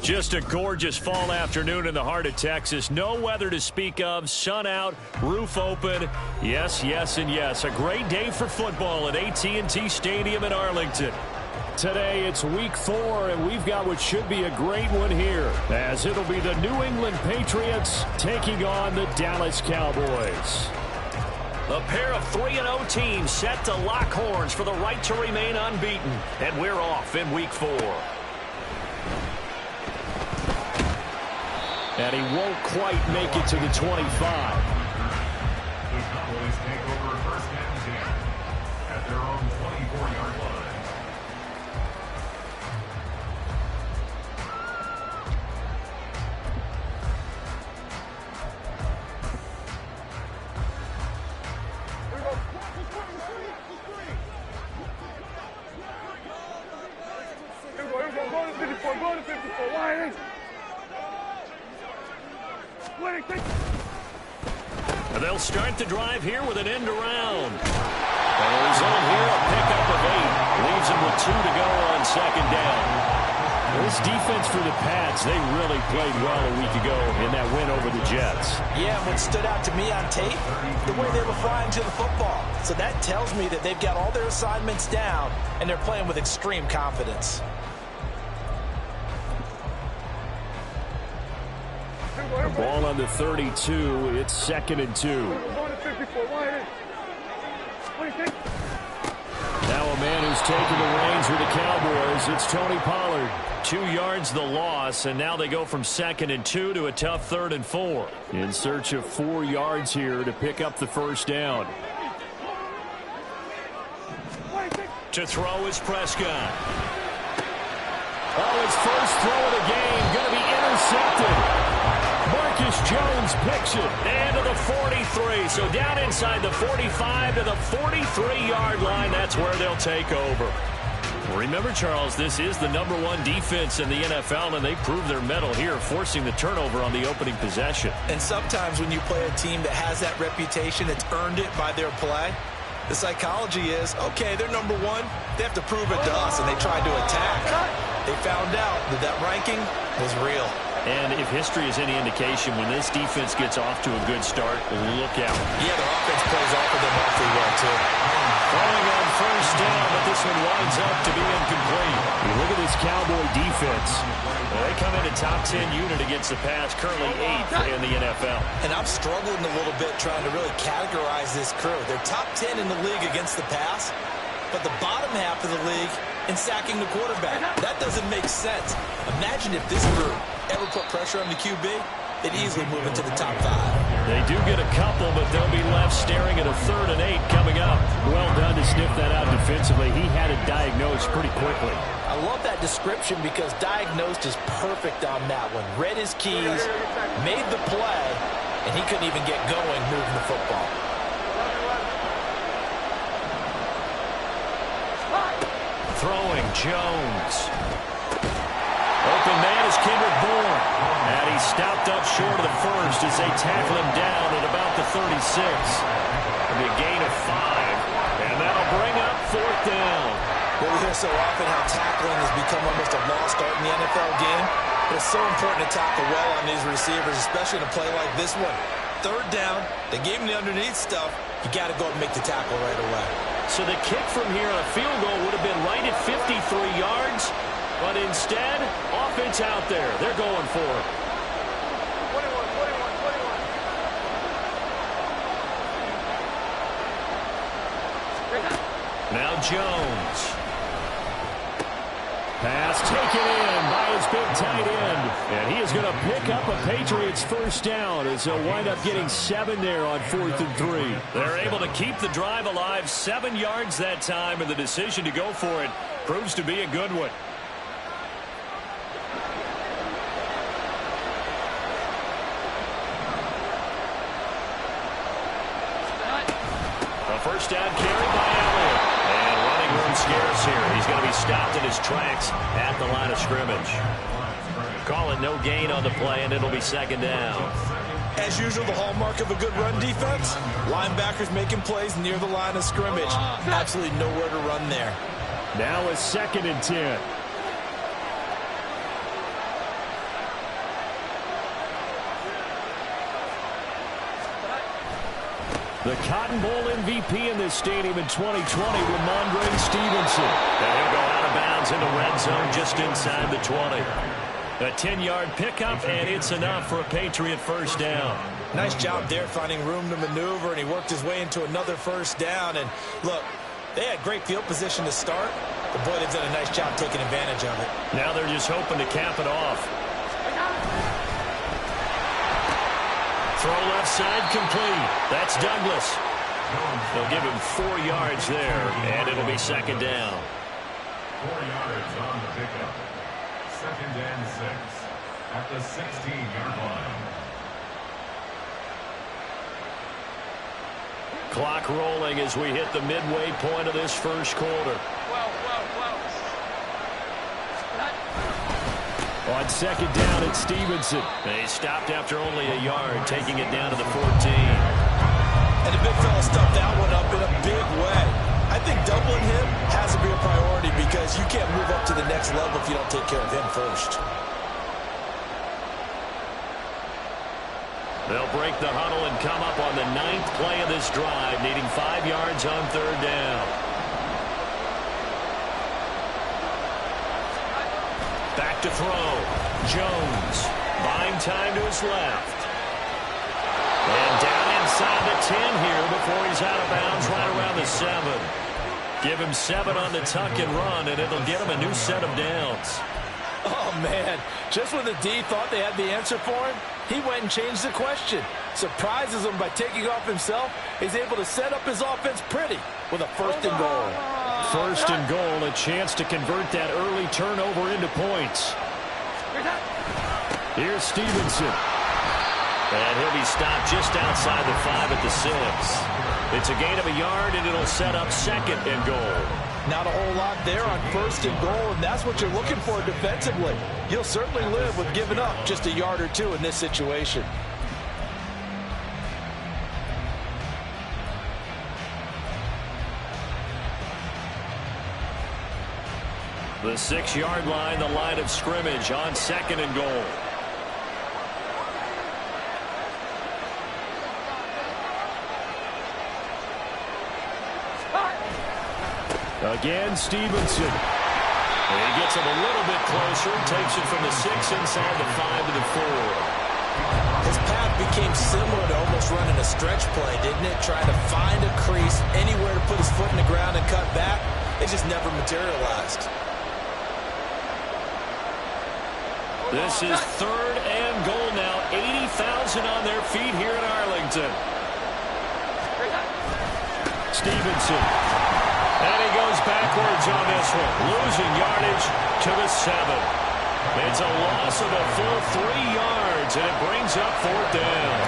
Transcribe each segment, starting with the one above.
Just a gorgeous fall afternoon in the heart of Texas. No weather to speak of. Sun out, roof open. Yes, yes, and yes. A great day for football at AT&T Stadium in Arlington. Today it's week 4, and we've got what should be a great one here, as it'll be the New England Patriots taking on the Dallas Cowboys. A pair of 3-0 teams set to lock horns for the right to remain unbeaten. And we're off in week 4. And he won't quite make it to the 25. The Cowboys take over first and 10 at their own 24-yard line. Go to 54. Why? They'll start the drive here with an end around. And the result here, a pickup of 8. Leaves him with 2 to go on second down. This defense for the Pats, they really played well a week ago in that win over the Jets. Yeah, what stood out to me on tape, the way they were flying to the football. So that tells me that they've got all their assignments down, and they're playing with extreme confidence. Ball on the 32. It's 2nd and 2. Now a man who's taken the reins with the Cowboys. It's Tony Pollard. 2 yards the loss, and now they go from 2nd and 2 to a tough 3rd and 4. In search of 4 yards here to pick up the first down. To throw is Prescott. Oh, his first throw of the game going to be intercepted. Marcus Jones picks it, and to the 43. So down inside the 45 to the 43-yard line. That's where they'll take over. Remember, Charles, this is the #1 defense in the NFL, and they proved their mettle here, forcing the turnover on the opening possession. And sometimes when you play a team that has that reputation, it's earned it by their play. The psychology is, okay, they're #1. They have to prove it to us, and they tried to attack. They found out that that ranking was real. And if history is any indication, when this defense gets off to a good start, look out. Yeah, their offense plays off of them awfully well, too. Throwing on first down, but this one winds up to be incomplete. You look at this Cowboy defense. They come in a top 10 unit against the pass, currently 8th in the NFL. And I'm struggling a little bit trying to really categorize this crew. They're top 10 in the league against the pass, but the bottom half of the league in sacking the quarterback. That doesn't make sense. Imagine if this group ever put pressure on the QB, they'd easily move into the top 5. They do get a couple, but they'll be left staring at a 3rd and 8 coming up. Well done to sniff that out defensively. He had it diagnosed pretty quickly. I love that description because diagnosed is perfect on that one. Read his keys, made the play, and he couldn't even get going moving the football. Throwing, Jones. Open man is Kendrick Bourne. And he's stopped up short of the first as they tackle him down at about the 36. It'll be a gain of 5. And that'll bring up 4th down. Well, we hear so often how tackling has become almost a lost art in the NFL game. But it's so important to tackle well on these receivers, especially in a play like this one. 3rd down, they gave him the underneath stuff. You got to go and make the tackle right away. So the kick from here on a field goal would have been right at 53 yards. But instead, offense out there. They're going for it. 21. Now Jones. Pass taken in by his big tight end. And he is going to pick up a Patriots first down as they'll wind up getting 7 there on 4th and 3. They're able to keep the drive alive, 7 yards that time, and the decision to go for it proves to be a good one. A first down carry by Elliott. And running room scarce here. He's going to be stopped in his tracks at the line of scrimmage. Call it no gain on the play, and it'll be 2nd down. As usual, the hallmark of a good run defense, linebackers making plays near the line of scrimmage. Absolutely nowhere to run there. Now a 2nd and 10. The Cotton Bowl MVP in this stadium in 2020, Ramondre Stevenson. And he'll go out of bounds in the red zone just inside the 20. A 10-yard pickup, and it's enough for a Patriot first down. Nice job there finding room to maneuver, and he worked his way into another first down. And look, they had great field position to start, but boy, they've done a nice job taking advantage of it. Now they're just hoping to cap it off. Throw left side complete. That's Douglas. They'll give him 4 yards there, and it'll be second down. 4 yards on the pickup. Second and 6 at the 16-yard line. Clock rolling as we hit the midway point of this first quarter. On second down, it's Stevenson. They stopped after only a yard, taking it down to the 14. And the big fella stuffed that one up in a big way. I think doubling him has to be a priority because you can't move up to the next level if you don't take care of him first. They'll break the huddle and come up on the 9th play of this drive, needing 5 yards on third down. Back to throw. Jones buying time to his left. And down inside the 10 here before he's out of bounds right around the 7. Give him 7 on the tuck and run, and it'll get him a new set of downs. Oh, man. Just when the D thought they had the answer for him, he went and changed the question. Surprises him by taking off himself. He's able to set up his offense pretty with a first and goal. First and goal, a chance to convert that early turnover into points. Here's Stevenson. And he'll be stopped just outside the 5 at the 6. It's a gain of a yard, and it'll set up second and goal. Not a whole lot there on first and goal, and that's what you're looking for defensively. You'll certainly live with giving up just a yard or 2 in this situation. The 6-yard line, the line of scrimmage on second and goal. Again, Stevenson. And he gets him a little bit closer, takes it from the 6 inside the 5 to the 4. His path became similar to almost running a stretch play, didn't it? Trying to find a crease, anywhere to put his foot in the ground and cut back. It just never materialized. This is third and goal now. 80,000 on their feet here in Arlington. Stevenson. And he goes backwards on this one. Losing yardage to the 7. It's a loss of a full 3 yards, and it brings up fourth down.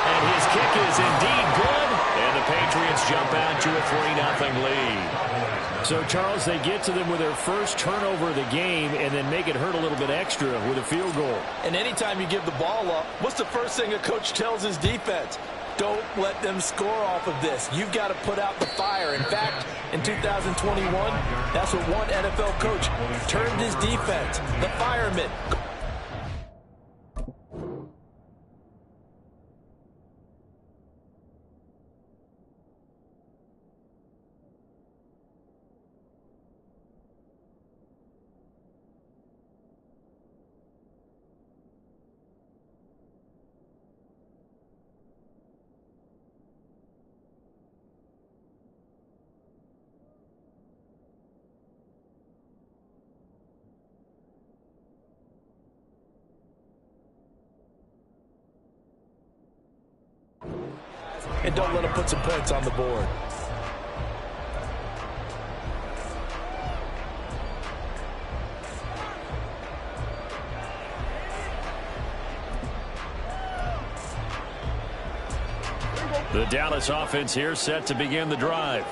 And his kick is indeed good, and the Patriots jump out to a 3-0 lead. So, Charles, they get to them with their first turnover of the game and then make it hurt a little bit extra with a field goal. And anytime you give the ball up, what's the first thing a coach tells his defense? Don't let them score off of this. You've got to put out the fire. In fact, in 2021, that's what one NFL coach termed his defense, the firemen. And don't let them put some points on the board. The Dallas offense here set to begin the drive.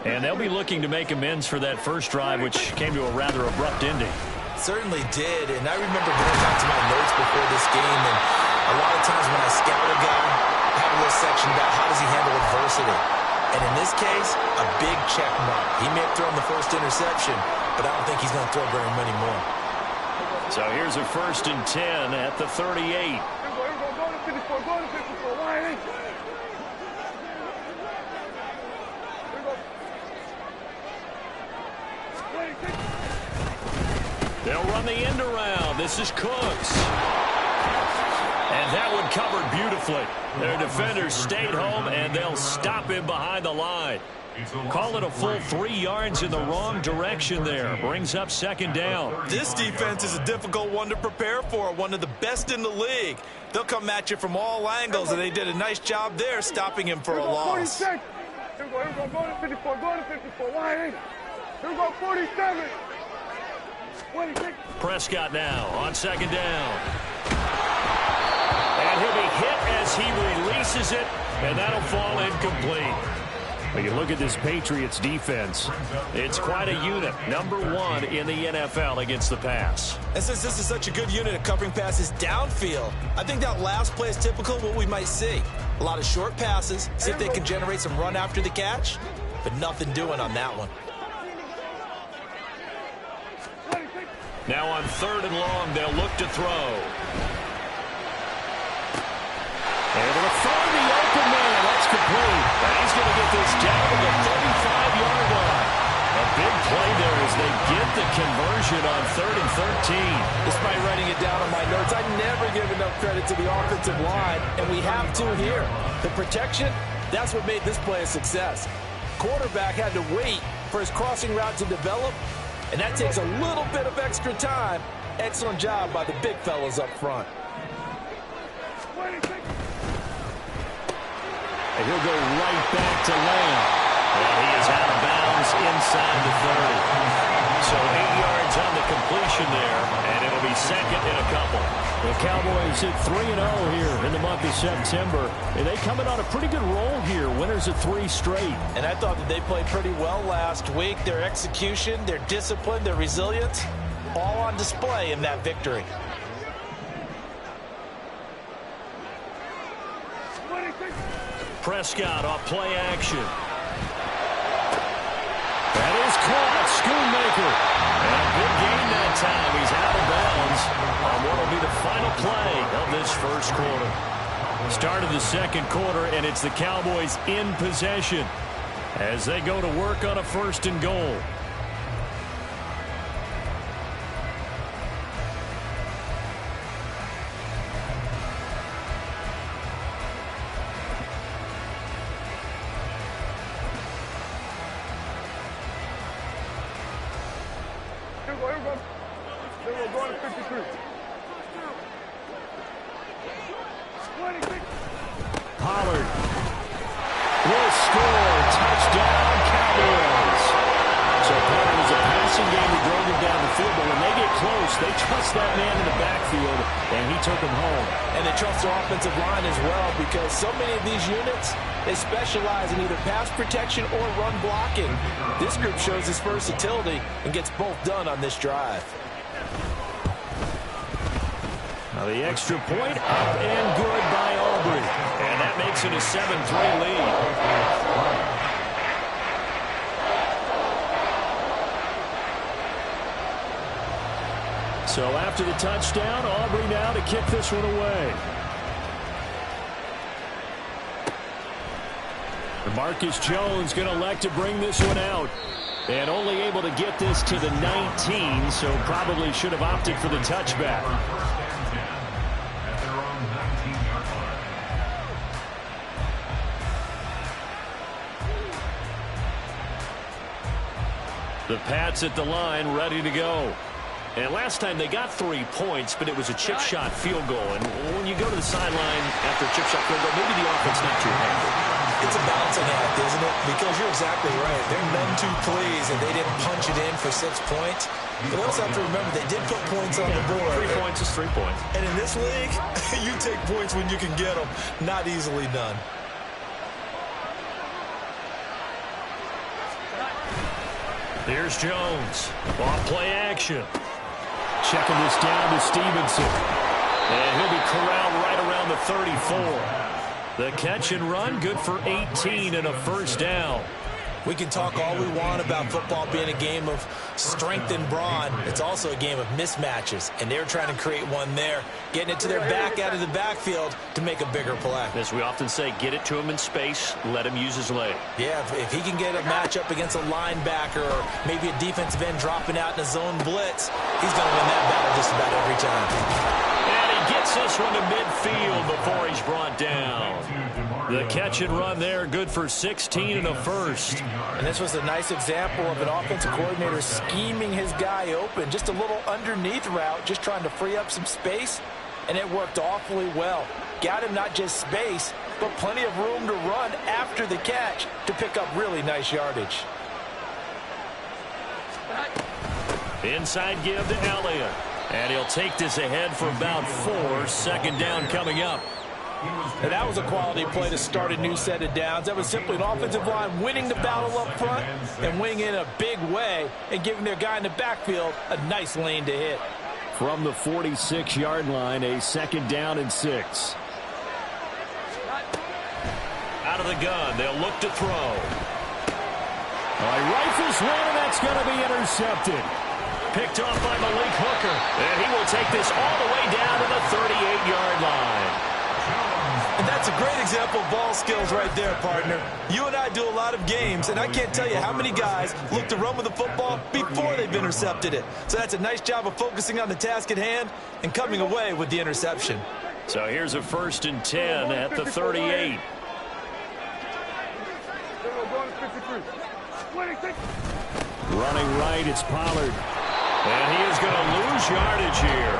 And they'll be looking to make amends for that first drive, which came to a rather abrupt ending. Certainly did, and I remember going back to my notes before this game, and a lot of times when I scout a guy, I have a little section about how does he handle adversity. And in this case, a big check mark. He may have thrown the first interception, but I don't think he's going to throw very many more. So here's a 1st and 10 at the 38. 54, go to 54, wide eight. Here we go. 26. They'll run the end around. This is Cooks. And that one covered beautifully. Their defenders stayed home, and they'll stop him behind the line. Call it a full 3 yards in the wrong direction there. Brings up second down. This defense is a difficult one to prepare for, one of the best in the league. They'll come at you from all angles, and they did a nice job there stopping him for a loss. 46. Here we go, go to 54, go to 54, wide eight. Here we go, 47. 26. Prescott now on second down. And he'll be hit as he releases it, and that'll fall incomplete. When you look at this Patriots defense, it's quite a unit. Number 1 in the NFL against the pass. And since this is such a good unit at covering passes downfield, I think that last play is typical of what we might see. A lot of short passes, see if they can generate some run after the catch, but nothing doing on that one. Now on 3rd and long, they'll look to throw. Able to find the open man. That's complete. And he's going to get this down to the 35-yard line. A big play there as they get the conversion on 3rd and 13. Despite writing it down on my notes, I never give enough credit to the offensive line, and we have to here. The protection, that's what made this play a success. Quarterback had to wait for his crossing route to develop, and that takes a little bit of extra time. Excellent job by the big fellas up front. And he'll go right back to Lamb. And he is out of bounds inside the 30. So 8 yards on the completion there, and it'll be second and a couple. The Cowboys hit 3-0 here in the month of September. And they coming on a pretty good roll here, winners of 3 straight. And I thought that they played pretty well last week. Their execution, their discipline, their resilience, all on display in that victory. Prescott off play action. That is caught. Schoonmaker. And a big gain that time. He's out of bounds on what will be the final play of this first quarter. Start of the second quarter, and it's the Cowboys in possession as they go to work on a 1st and goal. Pollard will score. Touchdown, Cowboys. So part of it was a passing game that drove him down the field, but when they get close, they trust that man in the backfield, and he took him home. And they trust their offensive line as well, because so many of these units, they specialize in either pass protection or run blocking. This group shows its versatility and gets both done on this drive. Now the extra point up and good by Aubrey. And that makes it a 7-3 lead. So after the touchdown, Aubrey now to kick this one away. Marcus Jones going to elect to bring this one out. And only able to get this to the 19, so probably should have opted for the touchback. The Pats at the line, ready to go. And last time they got 3 points, but it was a chip shot field goal. And when you go to the sideline after a chip shot field goal, maybe the offense not too happy. It's a balancing act, isn't it? Because you're exactly right. They're none too pleased that they didn't punch it in for 6 points. But they also have to remember they did put points on the board. 3 points is 3 points. And in this league, you take points when you can get them. Not easily done. Here's Jones. Off play action. Checking this down to Stevenson. And he'll be corralled right around the 34. The catch and run, good for 18 and a first down. We can talk all we want about football being a game of strength and brawn. It's also a game of mismatches, and they're trying to create one there, getting it to their back out of the backfield to make a bigger play. As we often say, get it to him in space, let him use his leg. Yeah, if he can get a matchup against a linebacker or maybe a defensive end dropping out in a zone blitz, he's going to win that battle just about every time. And he gets this one to midfield before he's brought down. The catch and run there, good for 16 and a first. And this was a nice example of an offensive coordinator scheming his guy open. Just a little underneath route, just trying to free up some space, and it worked awfully well. Got him not just space, but plenty of room to run after the catch to pick up really nice yardage. Inside give to Elliott. And he'll take this ahead for about 4. Second down coming up. And that was a quality play to start a new set of downs. That was simply an offensive line winning the battle up front and winning in a big way and giving their guy in the backfield a nice lane to hit. From the 46-yard line, a second down and 6. Out of the gun, they'll look to throw. Rifles one, and that's going to be intercepted. Picked off by Malik Hooker. And he will take this all the way down to the 38-yard line. And that's a great example of ball skills right there, partner. You and I do a lot of games, and I can't tell you how many guys look to run with the football before they've intercepted it. So that's a nice job of focusing on the task at hand and coming away with the interception. So here's a 1st and 10 at the 38. Running right, it's Pollard. And he is going to lose yardage here.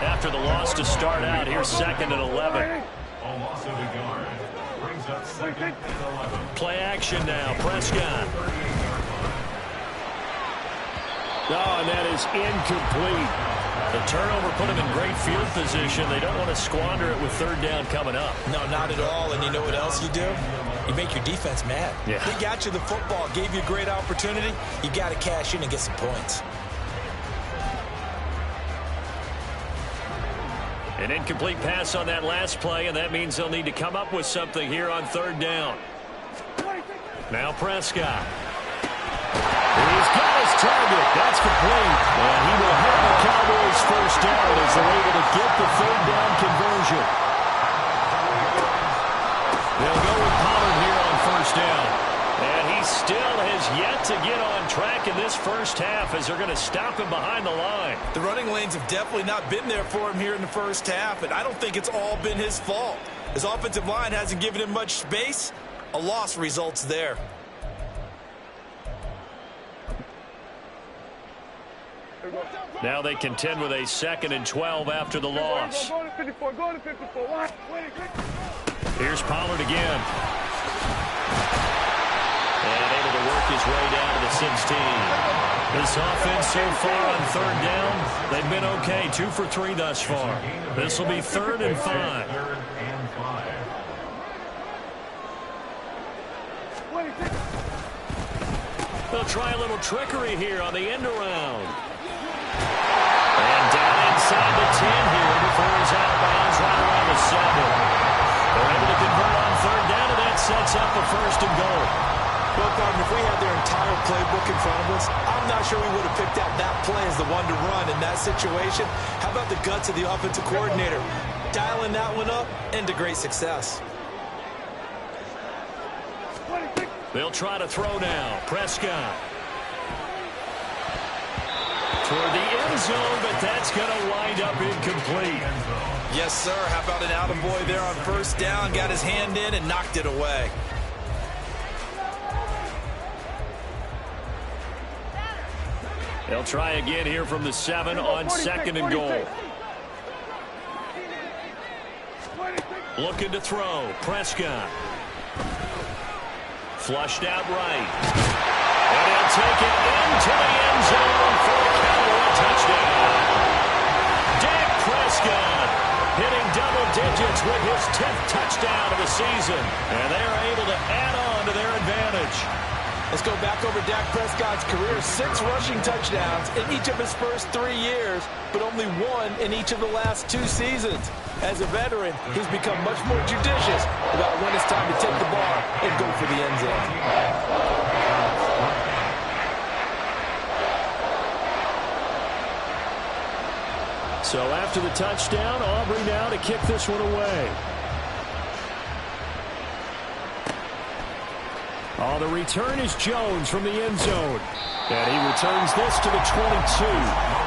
After the loss to start out, here's 2nd and 11. A loss of a yard. Brings up 2nd and 11. Play action now, Prescott. Oh, and that is incomplete. The turnover put him in great field position. They don't want to squander it with 3rd down coming up. No, not at all. And you know what else you do? You make your defense mad. Yeah. They got you the football, gave you a great opportunity. You got to cash in and get some points. An incomplete pass on that last play, and that means they'll need to come up with something here on 3rd down. Now Prescott. He's got his target. That's complete. And he will hit the Cowboys' 1st down as they're able to get the 3rd down conversion. They'll go with Pollard here on 1st down. And he still has yet to get on track in this first half as they're going to stop him behind the line. The running lanes have definitely not been there for him here in the first half, and I don't think it's all been his fault. His offensive line hasn't given him much space. A loss results there. Now they contend with a 2nd and 12 after the loss. Go to 54, go to 54. Here's Pollard again. And able to work his way down to the 16. This offense so far on 3rd down, they've been okay. 2 for 3 thus far. This will be 3rd and 5. 3rd and 5. They'll try a little trickery here on the end around. And down inside the 10 here before he's out of bounds right around the 7. They're able to convert on 3rd down, and that sets up a 1st and goal. Well, partner, if we had their entire playbook in front of us, I'm not sure we would have picked out that play as the one to run in that situation. How about the guts of the offensive coordinator? Dialing that one up into great success. They'll try to throw now. Prescott. Toward the end zone, but that's going to wind up incomplete. Yes, sir. How about an attaboy there on 1st down? Got his hand in and knocked it away. They'll try again here from the 7 on 2nd and goal. Looking to throw. Prescott. Flushed out right. And he'll take it into the end zone for a Cowboy touchdown. Dak Prescott hitting double digits with his 10th touchdown of the season. And they're able to add on to their advantage. Let's go back over Dak Prescott's career. 6 rushing touchdowns in each of his first 3 years, but only 1 in each of the last 2 seasons. As a veteran, he's become much more judicious about when it's time to take the ball and go for the end zone. So after the touchdown, Aubrey now to kick this one away. Oh, the return is Jones from the end zone. And he returns this to the 22.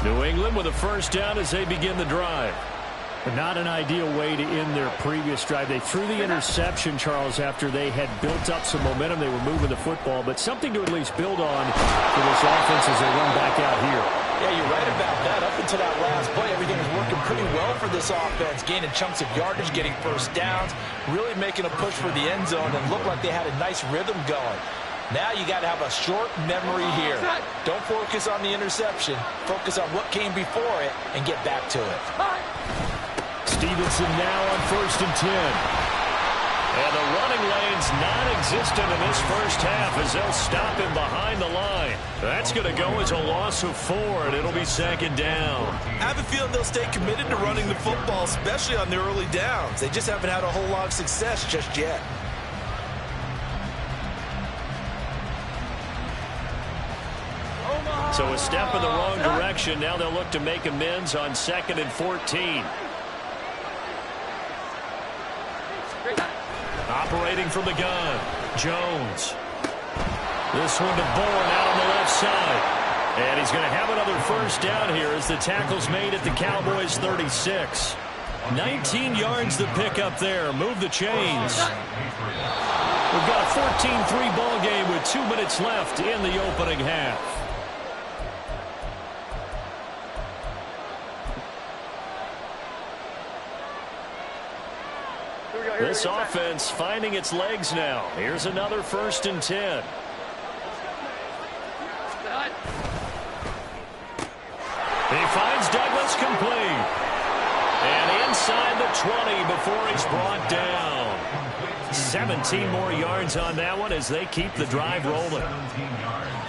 New England with a first down as they begin the drive. But not an ideal way to end their previous drive. They threw the interception, Charles, after they had built up some momentum. They were moving the football, but something to at least build on for this offense as they run back out here. Yeah, you're right about that. Up until that last play, everything was working pretty well for this offense, gaining chunks of yardage, getting first downs, really making a push for the end zone, and looked like they had a nice rhythm going. Now you got to have a short memory here. Don't focus on the interception. Focus on what came before it and get back to it. Stevenson now on 1st and 10. And the running lane's non-existent in this first half as they'll stop him behind the line. That's going to go as a loss of 4, and it'll be 2nd down. I have a feeling they'll stay committed to running the football, especially on their early downs. They just haven't had a whole lot of success just yet. So a step in the wrong direction. Now they'll look to make amends on 2nd and 14. Operating from the gun, Jones. This one to Bourne out on the left side. And he's going to have another first down here as the tackle's made at the Cowboys 36. 19 yards to pick up there. Move the chains. We've got a 14-3 ball game with 2 minutes left in the opening half. This offense finding its legs now. Here's another 1st and 10. He finds Douglas complete. And inside the 20 before he's brought down. 17 more yards on that one as they keep the drive rolling.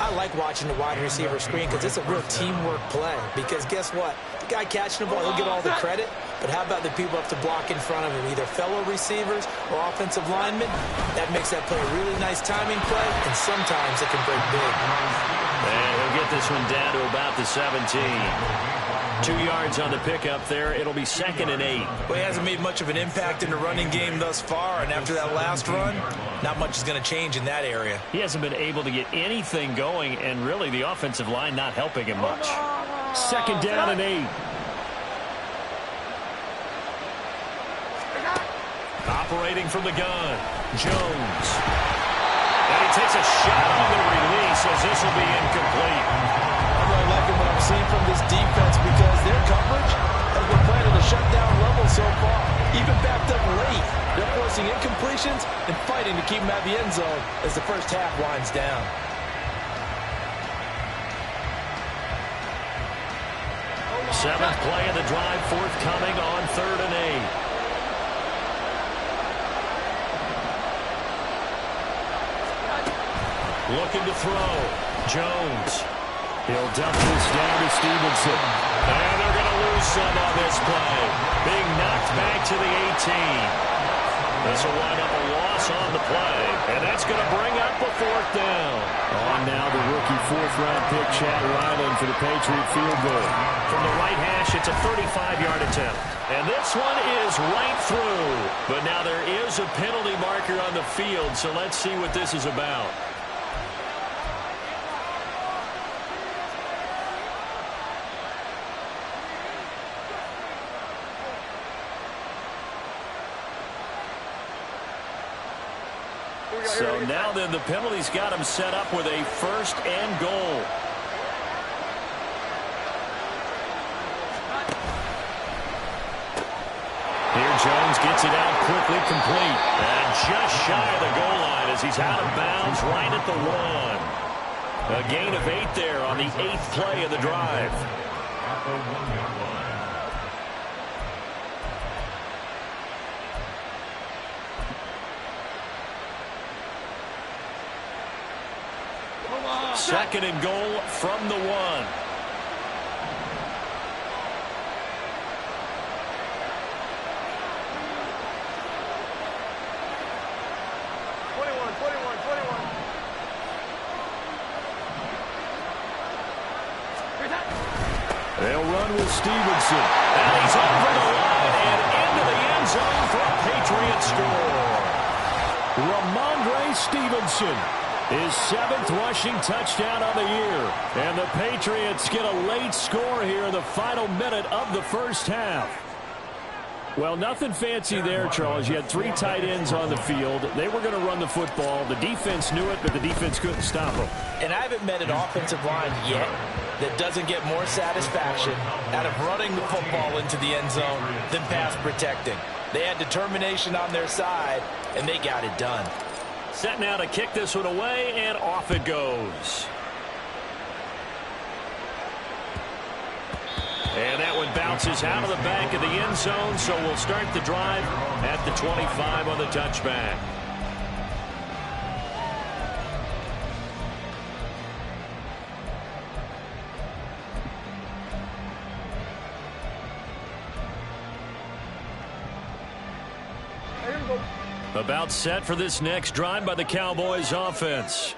I like watching the wide receiver screen because it's a real teamwork play. Because guess what? The guy catching the ball, he'll get all the credit. But how about the people up to block in front of him, either fellow receivers or offensive linemen? That makes that play a really nice timing play, and sometimes it can break big. And he'll get this one down to about the 17. 2 yards on the pickup there. It'll be 2nd and 8. Well, he hasn't made much of an impact in the running game thus far, and after that last run, not much is going to change in that area. He hasn't been able to get anything going, and really the offensive line not helping him much. 2nd down and 8. Operating from the gun, Jones. And he takes a shot on the release as this will be incomplete. I'm really liking what I'm seeing from this defense because their coverage has been playing at a shutdown level so far. Even backed up late, they're forcing incompletions and fighting to keep them out of the end zone as the first half winds down. Seventh play of the drive forthcoming on 3rd and 8. Looking to throw. Jones. He'll dump this down to Stevenson. And they're going to lose some on this play. Being knocked back to the 18. This will wind up a loss on the play. And that's going to bring up a 4th down. On now the rookie 4th-round pick, Chad Ryland for the Patriot field goal. From the right hash, it's a 35-yard attempt. And this one is right through. But now there is a penalty marker on the field, so let's see what this is about. So now then the penalty's got him set up with a 1st and goal. Here Jones gets it out quickly, complete. And just shy of the goal line as he's out of bounds right at the 1. A gain of 8 there on the 8th play of the drive. At the 1-yard line. Second and goal from the 1. They'll run with Stevenson. And he's over the line and into the end zone for a Patriots score. Ramondre Stevenson, his 7th rushing touchdown on the year. And the Patriots get a late score here in the final minute of the first half. Well, nothing fancy there, Charles. You had 3 tight ends on the field. They were going to run the football. The defense knew it, but the defense couldn't stop them. And I haven't met an offensive line yet that doesn't get more satisfaction out of running the football into the end zone than pass protecting. They had determination on their side, and they got it done. Set now to kick this one away, and off it goes. And that one bounces out of the back of the end zone, so we'll start the drive at the 25 on the touchback. About set for this next drive by the Cowboys offense.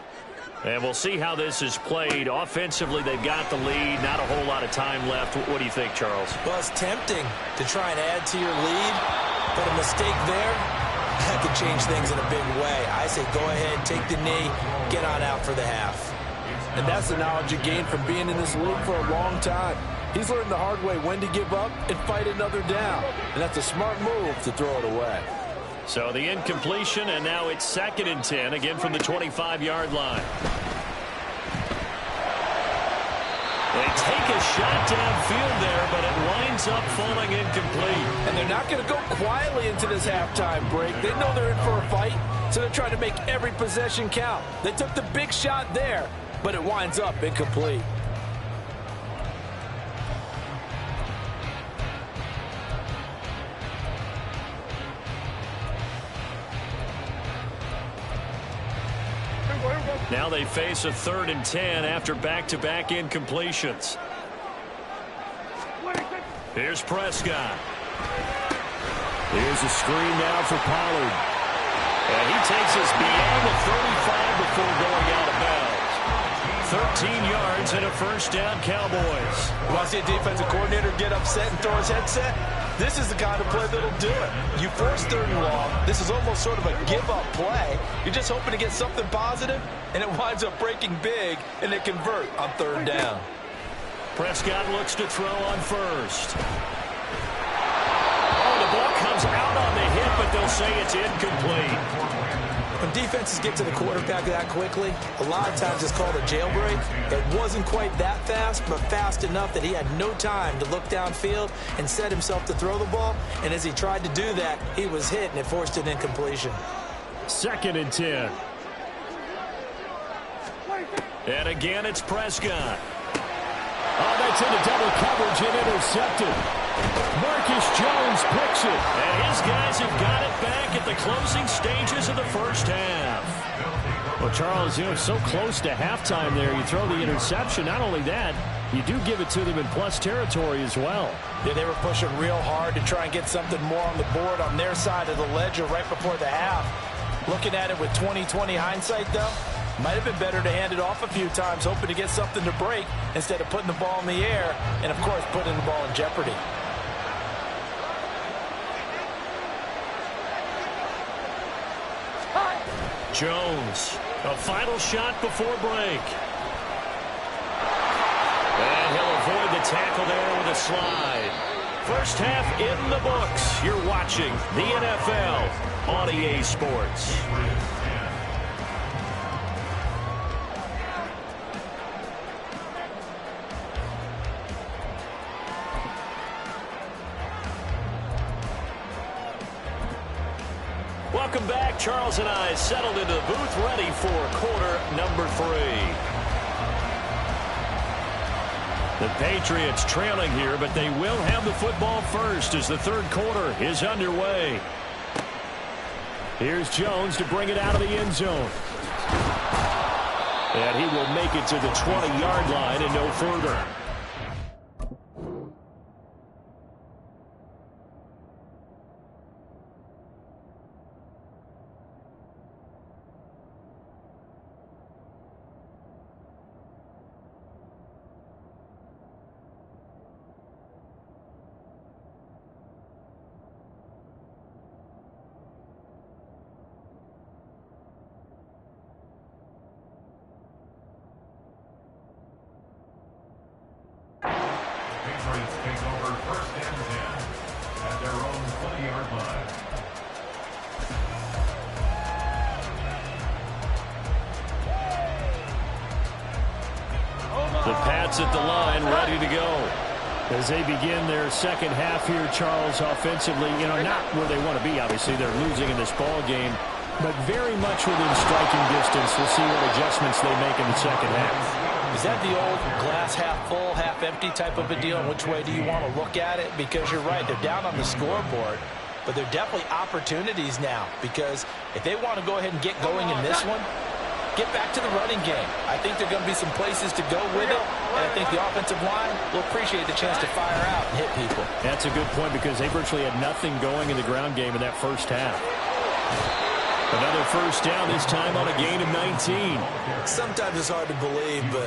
And we'll see how this is played. Offensively, they've got the lead. Not a whole lot of time left. What do you think, Charles? Well, it's tempting to try and add to your lead, but a mistake there, that could change things in a big way. I say go ahead, take the knee, get on out for the half. And that's the knowledge you gain from being in this league for a long time. He's learned the hard way when to give up and fight another down. And that's a smart move to throw it away. So the incompletion, and now it's 2nd and 10, again from the 25-yard line. They take a shot downfield there, but it winds up falling incomplete. And they're not going to go quietly into this halftime break. They know they're in for a fight, so they're trying to make every possession count. They took the big shot there, but it winds up incomplete. Now they face a 3rd and 10 after back-to-back incompletions. Here's Prescott. Here's a screen now for Pollard. And he takes us beyond the 35 before going out of bounds. 13 yards and a first down, Cowboys. You want to see a defensive coordinator get upset and throw his headset? This is the kind of play that'll do it. You force 3rd and long. This is almost sort of a give-up play. You're just hoping to get something positive, and it winds up breaking big, and they convert on 3rd down. Prescott looks to throw on first. Oh, the ball comes out on the hit, but they'll say it's incomplete. When defenses get to the quarterback that quickly, a lot of times it's called a jailbreak. It wasn't quite that fast, but fast enough that he had no time to look downfield and set himself to throw the ball. And as he tried to do that, he was hit, and it forced an incompletion. 2nd and 10. And again, it's Prescott. Oh, that's into double coverage and intercepted. Marcus Jones picks it, and his guys have got it back at the closing stages of the first half. Well, Charles, so close to halftime there. You throw the interception. Not only that, you do give it to them in plus territory as well. Yeah, they were pushing real hard to try and get something more on the board on their side of the ledger right before the half. Looking at it with 20/20 hindsight, though, might have been better to hand it off a few times, hoping to get something to break instead of putting the ball in the air and, of course, putting the ball in jeopardy. Jones, a final shot before break. And he'll avoid the tackle there with a slide. First half in the books. You're watching the NFL on EA Sports. Welcome back. Charles and I settled into the booth, ready for quarter number 3. The Patriots trailing here, but they will have the football first as the 3rd quarter is underway. Here's Jones to bring it out of the end zone. And he will make it to the 20-yard line and no further. Patriots take over first and 10 at their own 20-yard line. The Pats at the line, ready to go. As they begin their second half here, Charles, offensively, not where they want to be. Obviously, they're losing in this ball game, but very much within striking distance. We'll see what adjustments they make in the second half. Is that the old glass half full, half empty type of a deal? And which way do you want to look at it? Because you're right, they're down on the scoreboard, but they're definitely opportunities now. Because if they want to go ahead and get going in this one, get back to the running game. I think there are going to be some places to go with it, and I think the offensive line will appreciate the chance to fire out and hit people. That's a good point because they virtually had nothing going in the ground game in that first half. Another first down, this time on a gain of 19. Sometimes it's hard to believe, but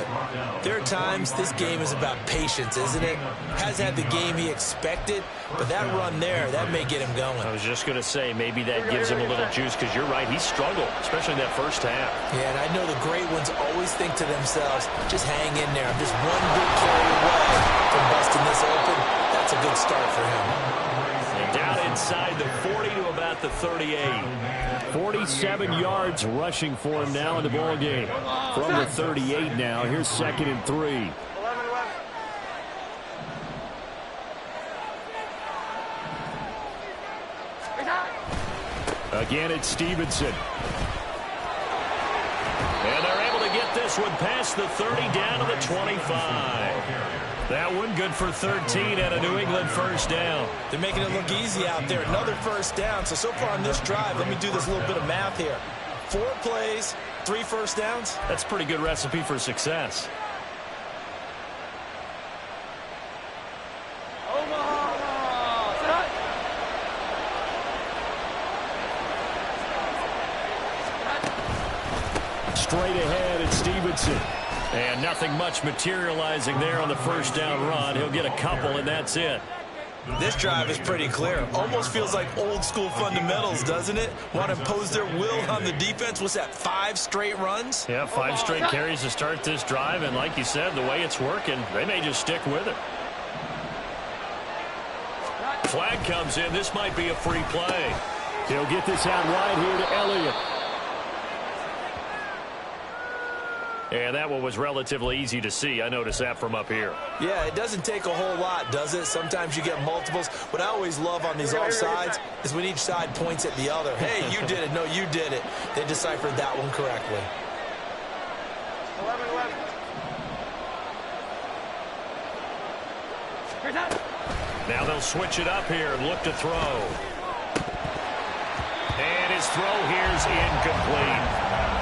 there are times this game is about patience, isn't it? Hasn't had the game he expected, but that run there, that may get him going. I was just going to say, maybe that gives him a little juice because you're right, he struggled, especially in that first half. Yeah, and I know the great ones always think to themselves, just hang in there. I'm just one good carry away from busting this open. That's a good start for him. And down inside the 40 to about the 38. 47 yards rushing for him now in the ball game. From the 38 now. Here's 2nd and 3. 11. Again, it's Stevenson. And they're able to get this one past the 30 down to the 25. That one good for 13 and a New England first down. They're making it look easy out there. Another first down. So far on this drive, let me do this little bit of math here. 4 plays, 3 first downs. That's a pretty good recipe for success. Straight ahead, it's Stevenson. And nothing much materializing there on the first down run. He'll get a couple, and that's it. This drive is pretty clear. Almost feels like old school fundamentals, doesn't it? Want to impose their will on the defense. What's that, 5 straight runs? Yeah, 5 straight carries to start this drive. And like you said, the way it's working, they may just stick with it. Flag comes in. This might be a free play. He'll get this out wide here to Elliott. And that one was relatively easy to see. I noticed that from up here. Yeah, it doesn't take a whole lot, does it? Sometimes you get multiples. What I always love on these offsides is when each side points at the other. Hey, you did it. No, you did it. They deciphered that one correctly. 11. Now they'll switch it up here and look to throw. And his throw here's incomplete.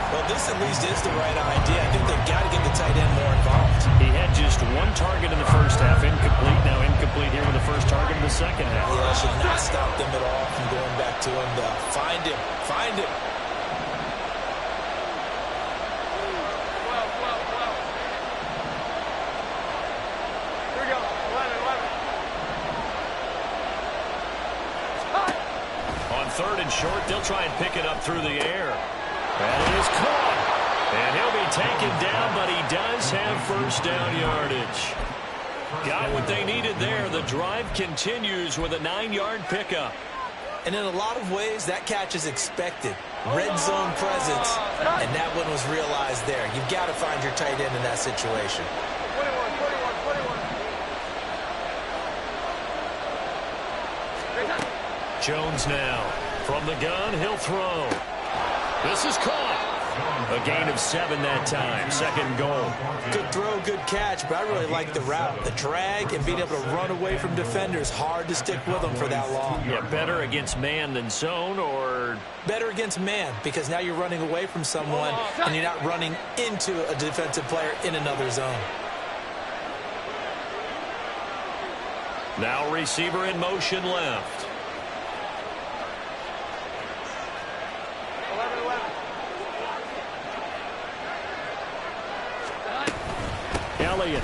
Well, this at least is the right idea. I think they've got to get the tight end more involved. He had just 1 target in the first half, incomplete. Now incomplete here with the first target in the second half. Yeah, should not stop them at all from going back to him, though. Find him. Find him. 12. Here we go. 11. On 3rd and short, they'll try and pick it up through the air. That is caught. And he'll be taken down, but he does have first down yardage. Got what they needed there. The drive continues with a 9-yard pickup. And in a lot of ways, that catch is expected. Red zone presence, and that one was realized there. You've got to find your tight end in that situation. 21. Jones now. From the gun, he'll throw. This is caught. A gain of 7 that time. 2nd goal. Good throw, good catch, but I really like the route. The drag and being able to run away from defenders. Hard to stick with them for that long. Yeah, better against man than zone, or? Better against man, because now you're running away from someone and you're not running into a defensive player in another zone. Now receiver in motion left. 11. Elliott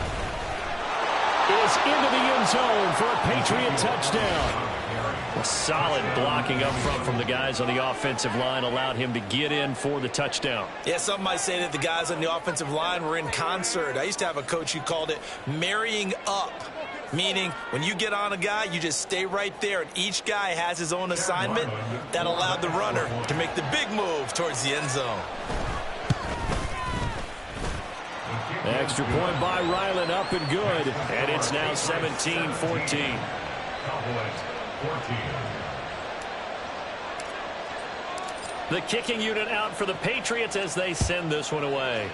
is into the end zone for a Patriot touchdown. A solid blocking up front from the guys on the offensive line allowed him to get in for the touchdown. Yeah, some might say that the guys on the offensive line were in concert. I used to have a coach who called it marrying up. Meaning, when you get on a guy, you just stay right there, and each guy has his own assignment. That allowed the runner to make the big move towards the end zone. Extra point by Ryland, up and good. And it's now 17-14. Cowboys 14. The kicking unit out for the Patriots as they send this one away.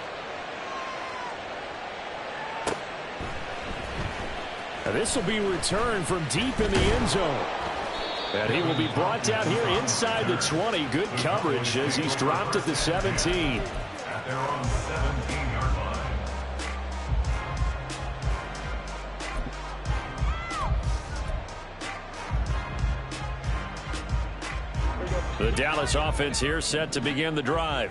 And this will be returned from deep in the end zone. And he will be brought down here inside the 20. Good coverage as he's dropped at the 17. At their own 17-yard line. The Dallas offense here set to begin the drive.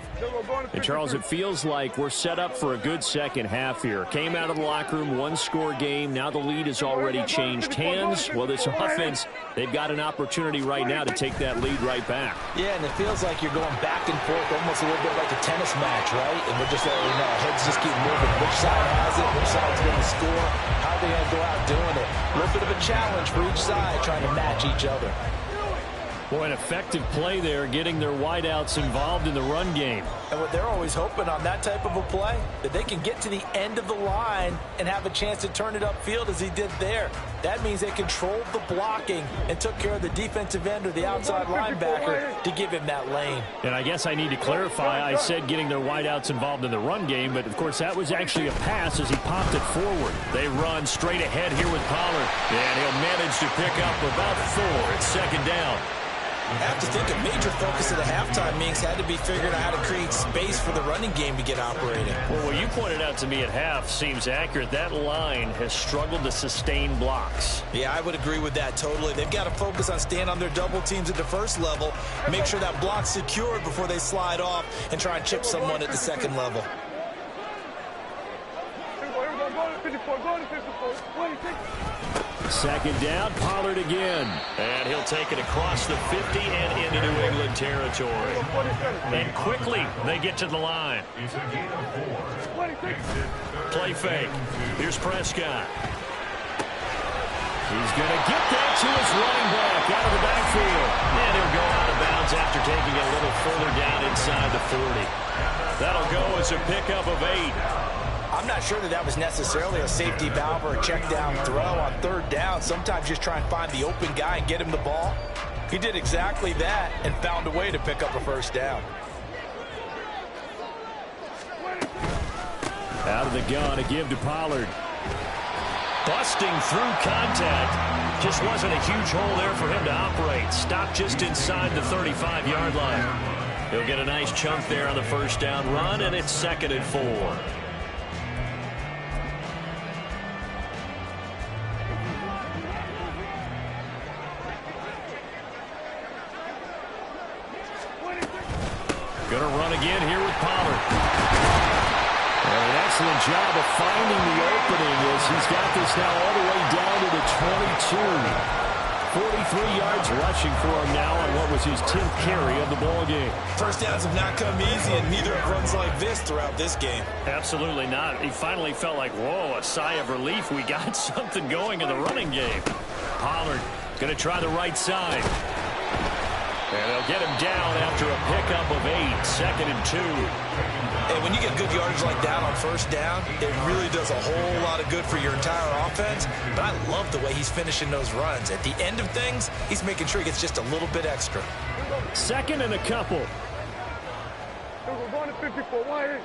And Charles, it feels like we're set up for a good second half here. Came out of the locker room, one-score game. Now the lead has already changed hands. Well, this offense, they've got an opportunity right now to take that lead right back. Yeah, and it feels like you're going back and forth, almost a little bit like a tennis match, right? And we're just letting you know, heads just keep moving. Which side has it? Which side's going to score? How are they going to go out doing it? A little bit of a challenge for each side, trying to match each other. Boy, an effective play there, getting their wideouts involved in the run game. And what they're always hoping on that type of a play, that they can get to the end of the line and have a chance to turn it upfield as he did there. That means they controlled the blocking and took care of the defensive end or the outside linebacker to give him that lane. And I guess I need to clarify, I said getting their wideouts involved in the run game, but of course that was actually a pass as he popped it forward. They run straight ahead here with Pollard, and he'll manage to pick up about 4. It's second down. I have to think a major focus of the halftime meetings had to be figuring out how to create space for the running game to get operating. Well, what you pointed out to me at half seems accurate. That line has struggled to sustain blocks. Yeah, I would agree with that totally. They've got to focus on staying on their double teams at the first level, make sure that block's secured before they slide off and try and chip someone at the second level. Second down, Pollard again. And he'll take it across the 50 and into New England territory. And quickly, they get to the line. It's a gain of 4. Play fake. Here's Prescott. He's going to get that to his running back out of the backfield. And he'll go out of bounds after taking it a little further down inside the 40. That'll go as a pickup of 8. I'm not sure that was necessarily a safety valve or a check down throw on third down. Sometimes just try and find the open guy and get him the ball. He did exactly that and found a way to pick up a first down. Out of the gun, a give to Pollard. Busting through contact. Just wasn't a huge hole there for him to operate. Stopped just inside the 35-yard line. He'll get a nice chunk there on the first down run, and it's 2nd and 4. Going to run again here with Pollard. And an excellent job of finding the opening as he's got this now all the way down to the 22. 43 yards rushing for him now on what was his 10th carry of the ball game. First downs have not come easy, and neither have runs like this throughout this game. Absolutely not. He finally felt like, whoa, a sigh of relief. We got something going in the running game. Pollard going to try the right side. And they'll get him down after a pickup of 8, 2nd and 2. And when you get good yardage like that on first down, it really does a whole lot of good for your entire offense. But I love the way he's finishing those runs. At the end of things, he's making sure he gets just a little bit extra. 2nd and a couple. We're going to 54. Why?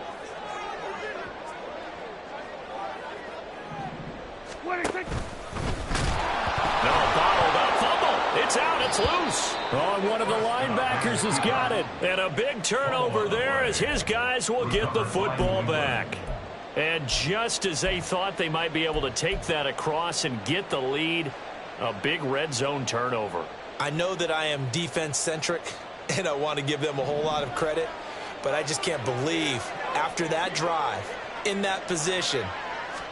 26. No, bottled up fumble. It's out. It's loose. Oh, one of the linebackers has got it. And a big turnover there as his guys will get the football back. And just as they thought they might be able to take that across and get the lead, a big red zone turnover. I know that I am defense-centric, and I want to give them a whole lot of credit, but I just can't believe after that drive, in that position,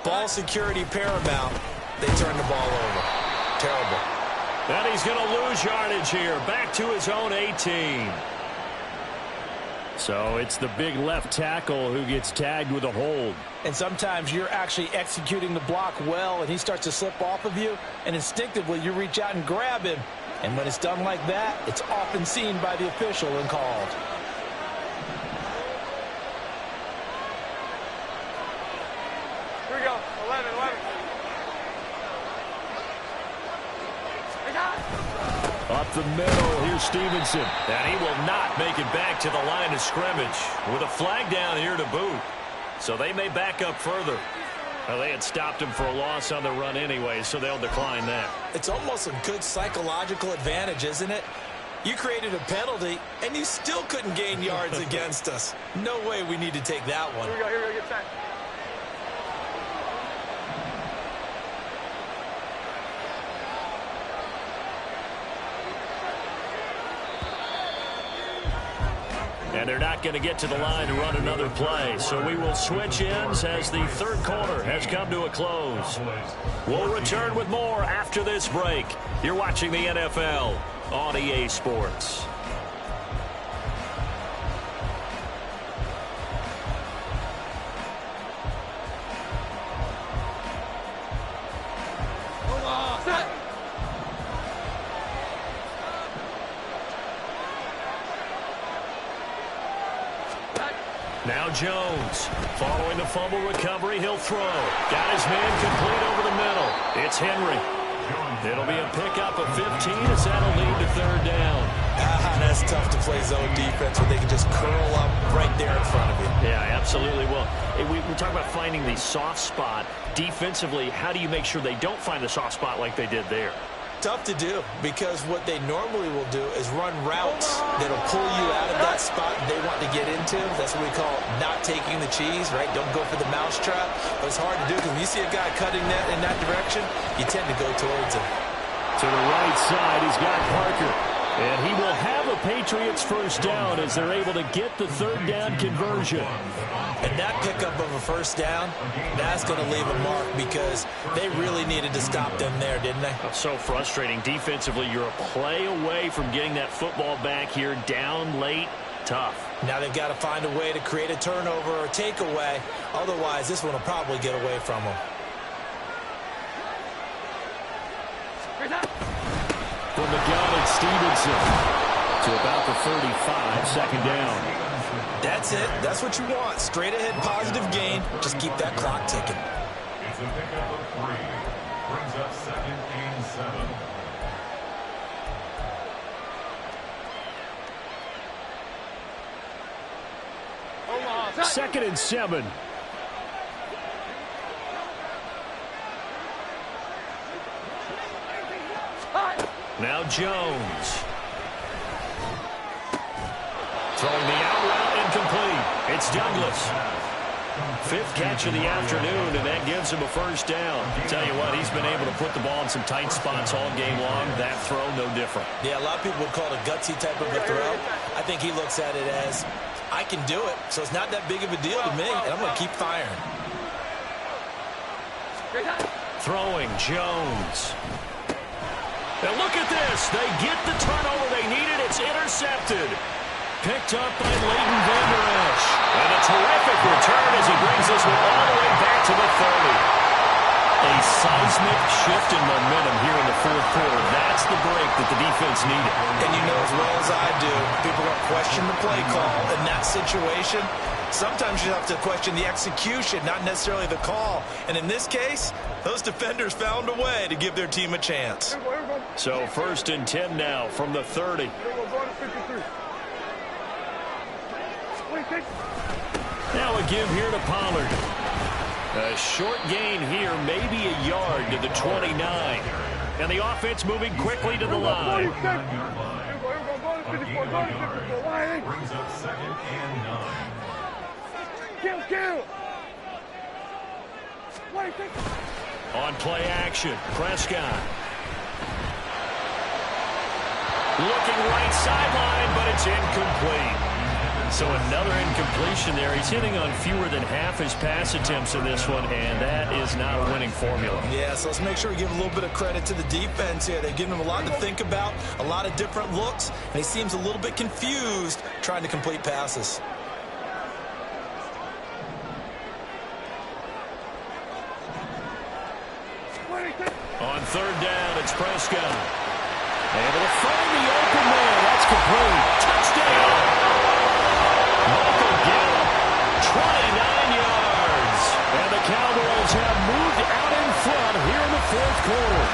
ball security paramount, they turn the ball over. Terrible. And he's going to lose yardage here. Back to his own 18. So it's the big left tackle who gets tagged with a hold. And sometimes you're actually executing the block well, and he starts to slip off of you, and instinctively you reach out and grab him. And when it's done like that, it's often seen by the official and called. Here we go. 11. Up the middle, here's Stevenson. And he will not make it back to the line of scrimmage with a flag down here to boot. So they may back up further. Well, they had stopped him for a loss on the run anyway, so they'll decline that. It's almost a good psychological advantage, isn't it? You created a penalty, and you still couldn't gain yards against us. No way we need to take that one. Here we go, get set. And they're not going to get to the line to run another play. So we will switch ends as the third quarter has come to a close. We'll return with more after this break. You're watching the NFL on EA Sports. Now Jones, following the fumble recovery, he'll throw. Got his man complete over the middle. It's Henry. It'll be a pickup of 15 as that'll lead to third down. That's tough to play zone defense where they can just curl up right there in front of you. Yeah, absolutely. Well, we're talking about finding the soft spot. Defensively, how do you make sure they don't find the soft spot like they did there? Tough to do, because what they normally will do is run routes that'll pull you out of that spot they want to get into. That's what we call not taking the cheese, right? Don't go for the mousetrap. But it's hard to do because when you see a guy cutting that in that direction, you tend to go towards him. To the right side, he's got Parker. And he will have a Patriots first down as they're able to get the third down conversion. And that pickup of a first down, that's going to leave a mark because they really needed to stop them there, didn't they? So frustrating. Defensively, you're a play away from getting that football back here down late. Tough. Now they've got to find a way to create a turnover or takeaway. Otherwise, this one will probably get away from them. From the gun, it's Stevenson to about the 35, second down. That's it. That's what you want. Straight ahead positive gain. Just keep that clock ticking. It's a pickup of 3. Brings up 2nd and 7. Second and 7. Now Jones. Throwing the out route incomplete. It's Douglas. 5th catch of the afternoon, and that gives him a first down. Tell you what, he's been able to put the ball in some tight spots all game long. That throw, no different. Yeah, a lot of people would call it a gutsy type of a throw. I think he looks at it as, I can do it, so it's not that big of a deal to me, and I'm going to keep firing. Throwing, Jones. Now look at this. They get the turnover they needed. It's intercepted. Picked up by Leighton Vander Esch. And a terrific return as he brings this one all the way back to the 30. A seismic shift in momentum here in the fourth quarter. That's the break that the defense needed. And you know as well as I do, people don't question the play call in that situation. Sometimes you have to question the execution, not necessarily the call. And in this case, those defenders found a way to give their team a chance. So 1st and 10 now from the 30. Now a give here to Pollard. A short gain here, maybe a yard to the 29. And the offense moving quickly to the line. Brings up 2nd and 9. Kill. On play action, Prescott. Looking right sideline, but it's incomplete. So another incompletion there. He's hitting on fewer than half his pass attempts in this one, and that is not a winning formula. Yeah, so let's make sure we give a little bit of credit to the defense here. They've given him a lot to think about, a lot of different looks, and he seems a little bit confused trying to complete passes. third down, it's Prescott. Able to find the open man. That's complete. Touchdown. Michael Gallup, 29 yards. And the Cowboys have moved out in front here in the fourth quarter.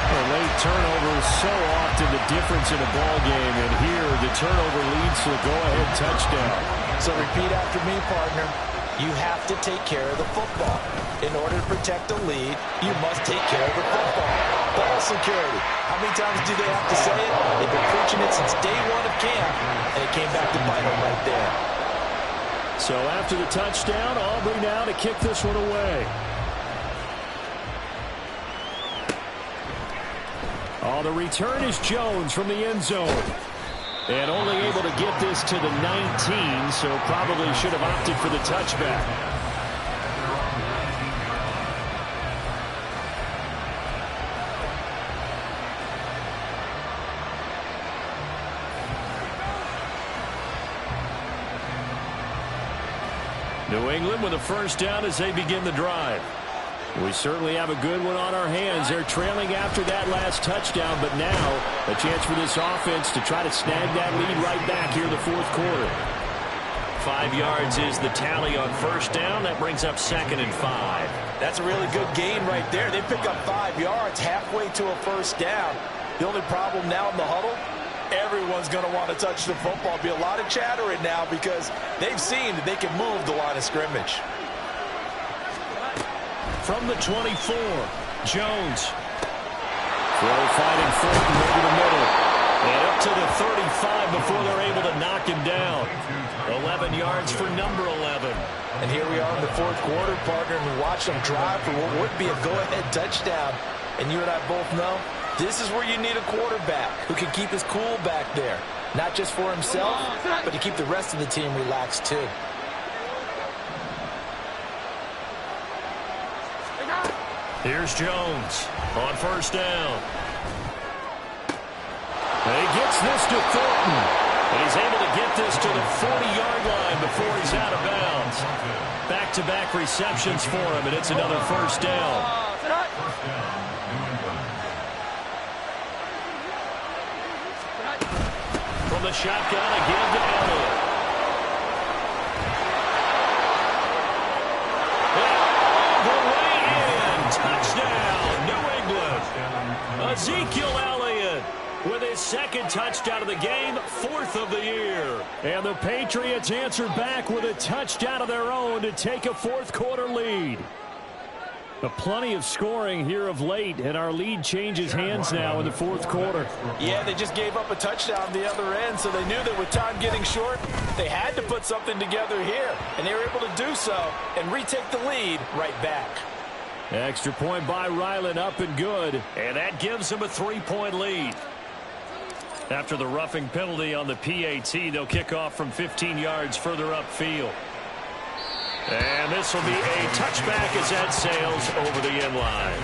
A late turnover is so often the difference in a ball game, and here the turnover leads to a go-ahead touchdown. So repeat after me, partner. You have to take care of the football. In order to protect the lead, you must take care of the football. Ball security. How many times do they have to say it? They've been preaching it since day one of camp, and it came back to bite them right there. So after the touchdown, Aubrey now to kick this one away. Oh, the return is Jones from the end zone. And only able to get this to the 19, so probably should have opted for the touchback. New England with a first down as they begin the drive. We certainly have a good one on our hands. They're trailing after that last touchdown, but now a chance for this offense to try to snag that lead right back here in the fourth quarter. 5 yards is the tally on first down. That brings up 2nd and 5. That's a really good gain right there. They pick up 5 yards halfway to a first down. The only problem now in the huddle, everyone's going to want to touch the football. Be a lot of chattering now because they've seen that they can move the line of scrimmage. From the 24, Jones. Throw fighting Fulton over the middle. And up to the 35 before they're able to knock him down. 11 yards for number 11. And here we are in the fourth quarter, partner, and we watch them drive for what would be a go-ahead touchdown. And you and I both know this is where you need a quarterback who can keep his cool back there. Not just for himself, but to keep the rest of the team relaxed too. Here's Jones on first down. And he gets this to Thornton. And he's able to get this to the 40-yard line before he's out of bounds. Back-to-back receptions for him, and it's another first down. From the shotgun, again to Elliott. Touchdown, New England. Ezekiel Elliott with his second touchdown of the game, 4th of the year. And the Patriots answer back with a touchdown of their own to take a fourth quarter lead. Plenty of scoring here of late, and our lead changes hands now in the fourth quarter. Yeah, they just gave up a touchdown on the other end, so they knew that with time getting short, they had to put something together here, and they were able to do so and retake the lead right back. Extra point by Ryland, up and good. And that gives them a 3-point lead. After the roughing penalty on the PAT, they'll kick off from 15 yards further upfield. And this will be a touchback as that sails over the end line.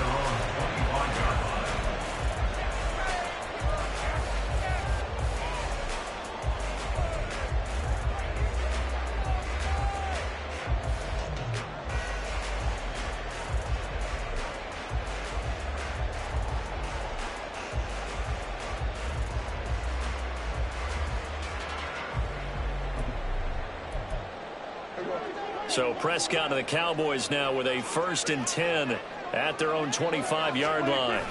So Prescott and the Cowboys now with a 1st and 10 at their own 25-yard line.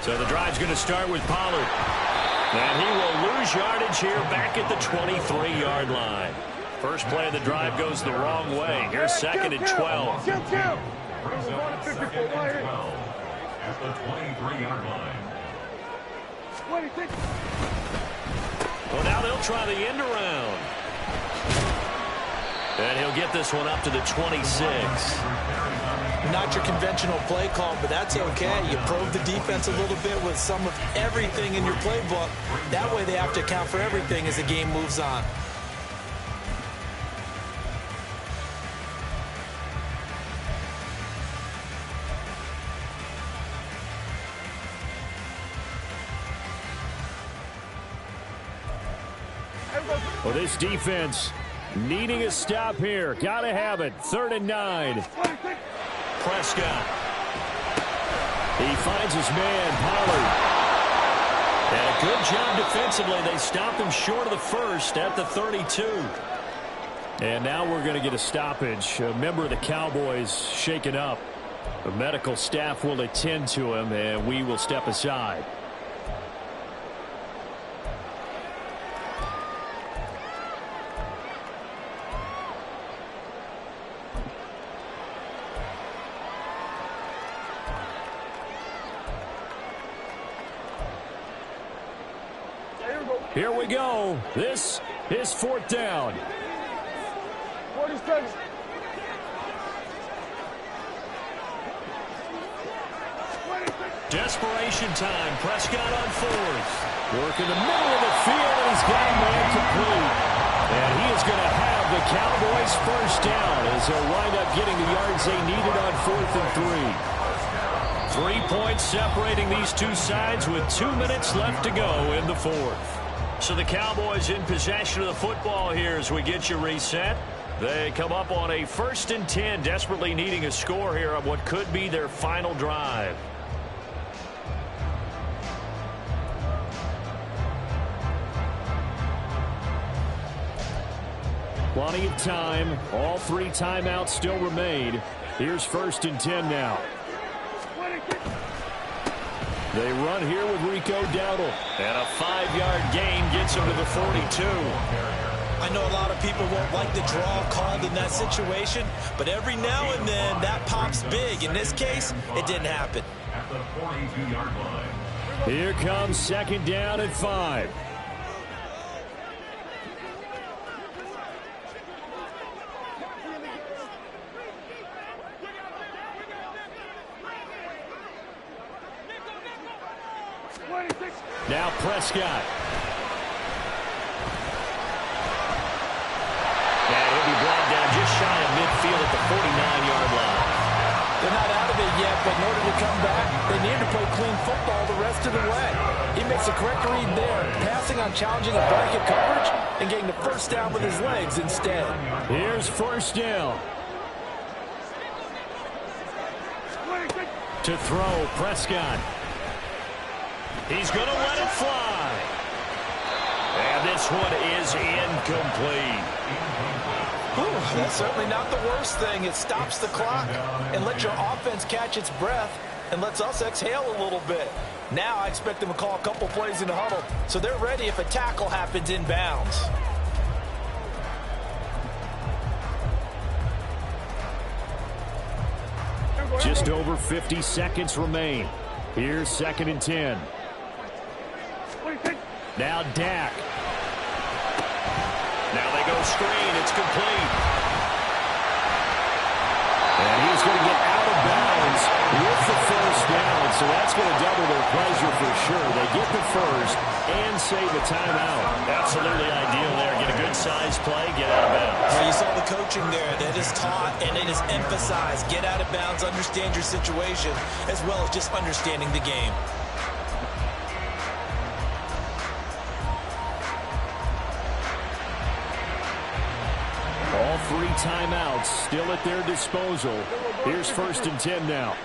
So the drive's going to start with Pollard. And he will lose yardage here back at the 23-yard line. First play of the drive goes the wrong way. Here's 2nd and 12. Brings up 2nd and 12 at the 23-yard line. Well, now they'll try the end around. And he'll get this one up to the 26. Not your conventional play call, but that's okay. You probe the defense a little bit with some of everything in your playbook. That way they have to account for everything as the game moves on. Well, this defense needing a stop here. Gotta have it. 3rd and 9. Prescott. He finds his man, Pollard. And a good job defensively. They stopped him short of the first at the 32. And now we're going to get a stoppage. A member of the Cowboys shaken up. The medical staff will attend to him, and we will step aside. Here we go. This is 4th down. 47. Desperation time. Prescott on 4th. Work in the middle of the field, and he's got a man complete. And he is going to have the Cowboys first down as they'll wind up getting the yards they needed on 4th and 3. 3 points separating these two sides with 2 minutes left to go in the 4th. So the Cowboys in possession of the football here as we get you reset. They come up on a 1st and 10, desperately needing a score here on what could be their final drive. Plenty of time. All 3 timeouts still remain. Here's 1st and 10 now. They run here with Rico Dowdle. And a 5-yard gain gets him to the 42. I know a lot of people won't like the draw called in that situation, but every now and then that pops big. In this case, it didn't happen. At the 42-yard line. Here comes 2nd down and 5. Now Prescott. And he'll be brought down just shy of midfield at the 49-yard line. They're not out of it yet, but in order to come back, they need to play clean football the rest of the way. He makes a correct read there, passing on challenging a blanket coverage and getting the first down with his legs instead. Here's 1st down. To throw, Prescott. He's going to let it fly. And this one is incomplete. Whew, that's certainly not the worst thing. It stops the clock and lets your offense catch its breath and lets us exhale a little bit. Now I expect them to call a couple plays in the huddle, so they're ready if a tackle happens inbounds. Just over 50 seconds remain. Here's 2nd and 10. Now Dak. Now they go screen. It's complete. And he's going to get out of bounds with the first down. So that's going to double their pleasure for sure. They get the first and save a timeout. Absolutely ideal there. Get a good size play, get out of bounds. Well, you saw the coaching there. That is taught and it is emphasized. Get out of bounds, understand your situation, as well as just understanding the game. All 3 timeouts still at their disposal. Here's 1st and 10 now.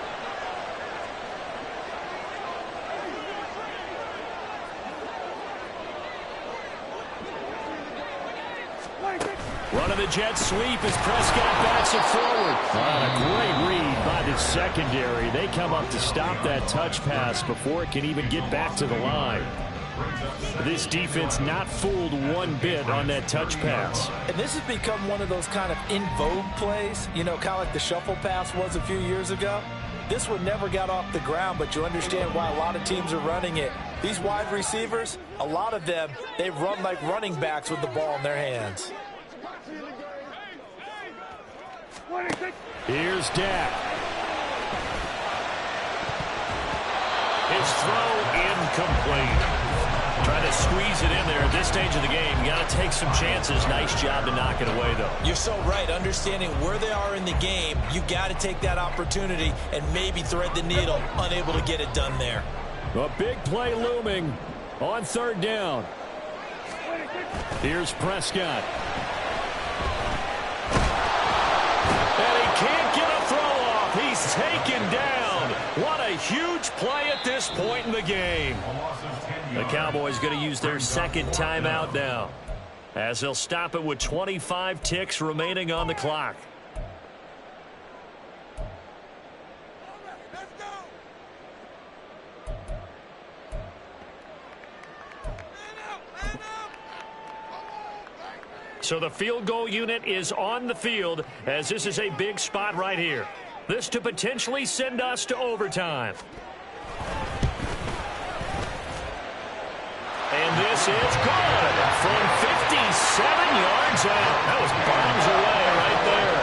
Running the jet sweep as Prescott backs it forward. A great read by the secondary. They come up to stop that touch pass before it can even get back to the line. This defense not fooled one bit on that touch pass. And this has become one of those kind of in vogue plays, you know, kind of like the shuffle pass was a few years ago. This one never got off the ground, but you understand why a lot of teams are running it. These wide receivers, a lot of them, they run like running backs with the ball in their hands. Here's Dak. His throw incomplete. Trying to squeeze it in there at this stage of the game. You got to take some chances. Nice job to knock it away, though. You're so right. Understanding where they are in the game, you got to take that opportunity and maybe thread the needle. Unable to get it done there. A big play looming on 3rd down. Here's Prescott. And he can't get a throw off. He's taken down. What a huge play at this point in the game. The Cowboys going to use their second timeout now, as they'll stop it with 25 ticks remaining on the clock. So the field goal unit is on the field, as this is a big spot right here. This to potentially send us to overtime. And this is good from 57 yards out. That was bombs away right there.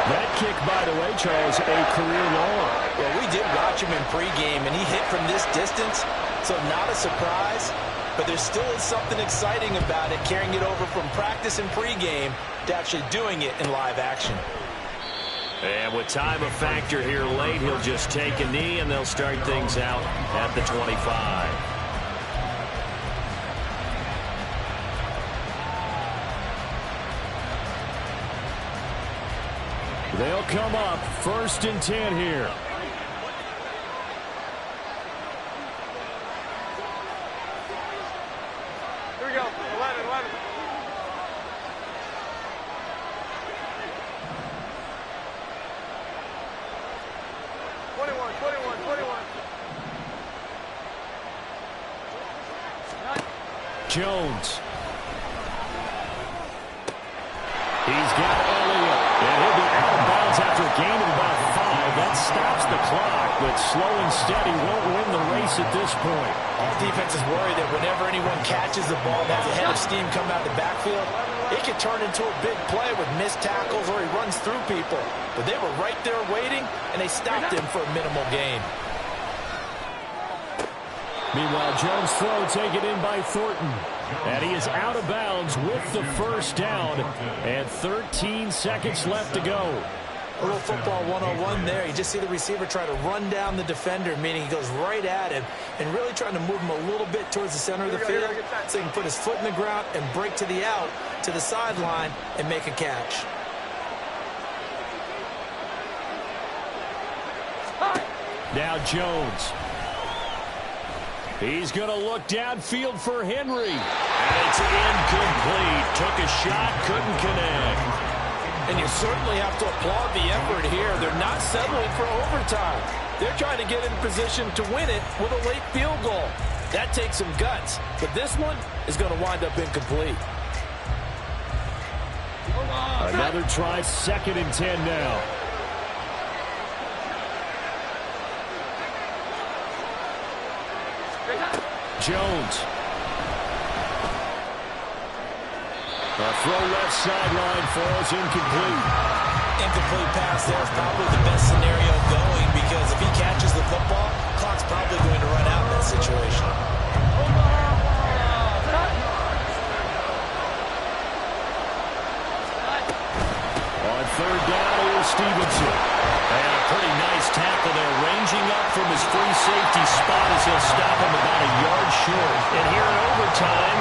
That kick, by the way, Charles, a career long. Well, we did watch him in pregame, and he hit from this distance, so not a surprise. But there still is something exciting about it, carrying it over from practice and pregame to actually doing it in live action. And with time a factor here late, he'll just take a knee, and they'll start things out at the 25. They'll come up 1st and 10 here. Here we go. 11, 11. Jones. He's got Elliott, and he'll be out of bounds after a gain of about 5. That stops the clock, but slow and steady won't win the race at this point. All defense is worried that whenever anyone catches the ball and has a head of steam come out of the backfield, it could turn into a big play with missed tackles or he runs through people. But they were right there waiting, and they stopped him for a minimal gain. Meanwhile, Jones' throw taken in by Thornton. And he is out of bounds with the first down. And 13 seconds left to go. A little football 101 there. You just see the receiver try to run down the defender, meaning he goes right at him and really trying to move him a little bit towards the center of the field so he can put his foot in the ground and break to the out, to the sideline, and make a catch. Now Jones. He's going to look downfield for Henry. And it's incomplete. Took a shot, couldn't connect. And you certainly have to applaud the effort here. They're not settling for overtime. They're trying to get in position to win it with a late field goal. That takes some guts. But this one is going to wind up incomplete. Another try, 2nd and 10 now. Jones. A throw left sideline falls incomplete. Incomplete pass there is probably the best scenario going because if he catches the football, clock's probably going to run out in that situation. On 3rd down, here's Stevenson. And a pretty nice tackle there, ranging up from his free safety spot as he'll stop him about a yard short. And here in overtime,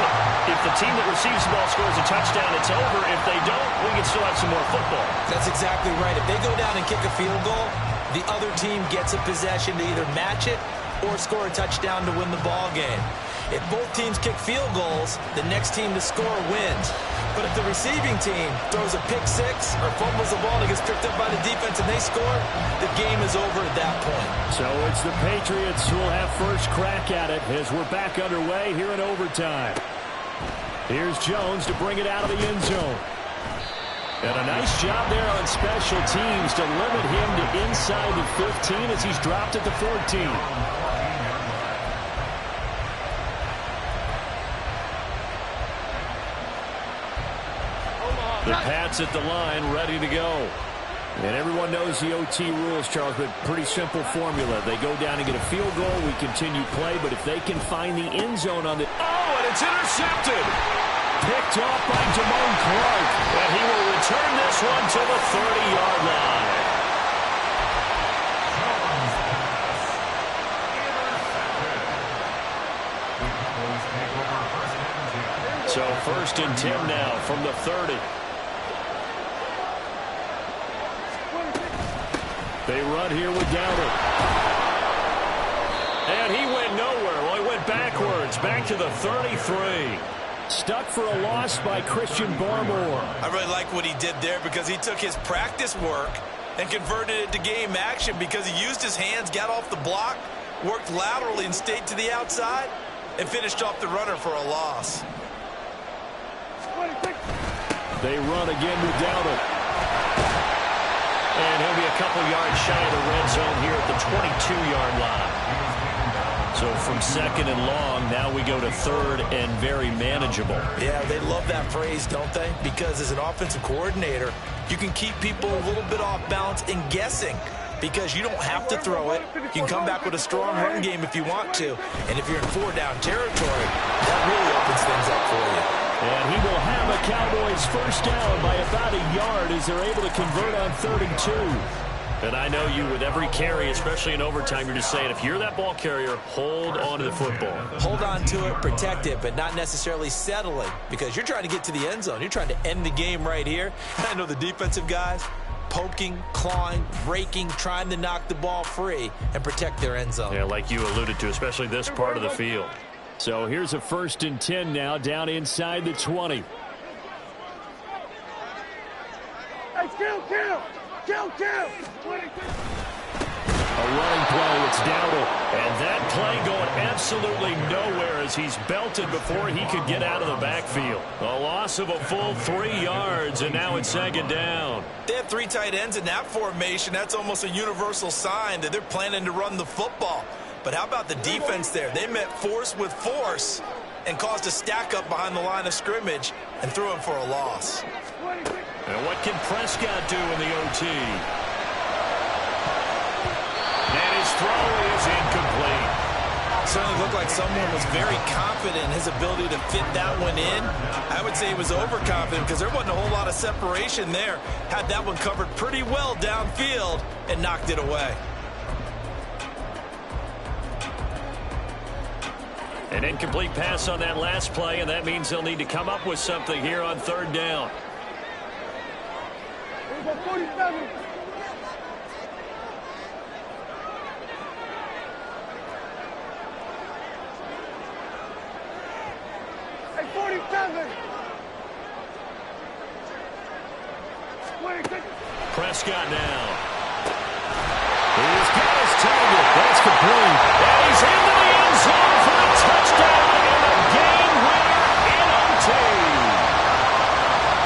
if the team that receives the ball scores a touchdown, it's over. If they don't, we can still have some more football. That's exactly right. If they go down and kick a field goal, the other team gets a possession to either match it or score a touchdown to win the ball game. If both teams kick field goals, the next team to score wins. But if the receiving team throws a pick six or fumbles the ball and it gets picked up by the defense and they score, the game is over at that point. So it's the Patriots who will have first crack at it as we're back underway here in overtime. Here's Jones to bring it out of the end zone. And a nice job there on special teams to limit him to inside the 15 as he's dropped at the 14. The Pats at the line, ready to go. And everyone knows the OT rules, Charles, but pretty simple formula. They go down and get a field goal, we continue play, but if they can find the end zone on the... Oh, and it's intercepted! Picked off by Damone Clark, and he will return this one to the 30-yard line. So 1st and 10 now from the 30. They run here with Dowdle. And he went nowhere. Well, he went backwards, back to the 33. Stuck for a loss by Christian Barmore. I really like what he did there because he took his practice work and converted it to game action because he used his hands, got off the block, worked laterally and stayed to the outside, and finished off the runner for a loss. They run again with Dowdle. And he'll be a couple yards shy of the red zone here at the 22-yard line. So from second and long, now we go to third and very manageable. Yeah, they love that phrase, don't they? Because as an offensive coordinator, you can keep people a little bit off balance and guessing because you don't have to throw it. You can come back with a strong run game if you want to. And if you're in four-down territory, that really opens things up for you. And he will have a Cowboys first down by about a yard as they're able to convert on 32. And I know you with every carry, especially in overtime, you're just saying if you're that ball carrier, hold on to the football. Hold on to it, protect it, but not necessarily settling because you're trying to get to the end zone. You're trying to end the game right here. I know the defensive guys poking, clawing, raking, trying to knock the ball free and protect their end zone. Yeah, like you alluded to, especially this part of the field. So here's a 1st and 10 now down inside the 20. Hey, kill! A running play, it's Dowdle. And that play going absolutely nowhere as he's belted before he could get out of the backfield. A loss of a full 3 yards, and now it's 2nd down. They have 3 tight ends in that formation. That's almost a universal sign that they're planning to run the football. But how about the defense there? They met force with force and caused a stack up behind the line of scrimmage and threw him for a loss. And what can Prescott do in the OT? And his throw is incomplete. Certainly looked like someone was very confident in his ability to fit that one in. I would say he was overconfident because there wasn't a whole lot of separation there. Had that one covered pretty well downfield and knocked it away. An incomplete pass on that last play, and that means they'll need to come up with something here on 3rd down. 47. Hey, 47. Prescott now. He's got his target. That's complete. And he's into the end zone for a touchdown and a game winner in OT.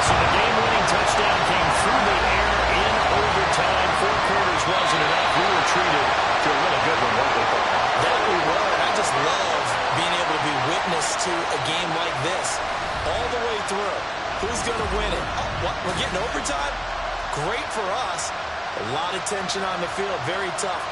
So the game-winning touchdown came through the air in overtime. 4 quarters wasn't enough. We were treated to a really good one, weren't we? That we were, and I just love being able to be witness to a game like this all the way through. Who's going to win it? What? We're getting overtime? Great for us. A lot of tension on the field. Very tough.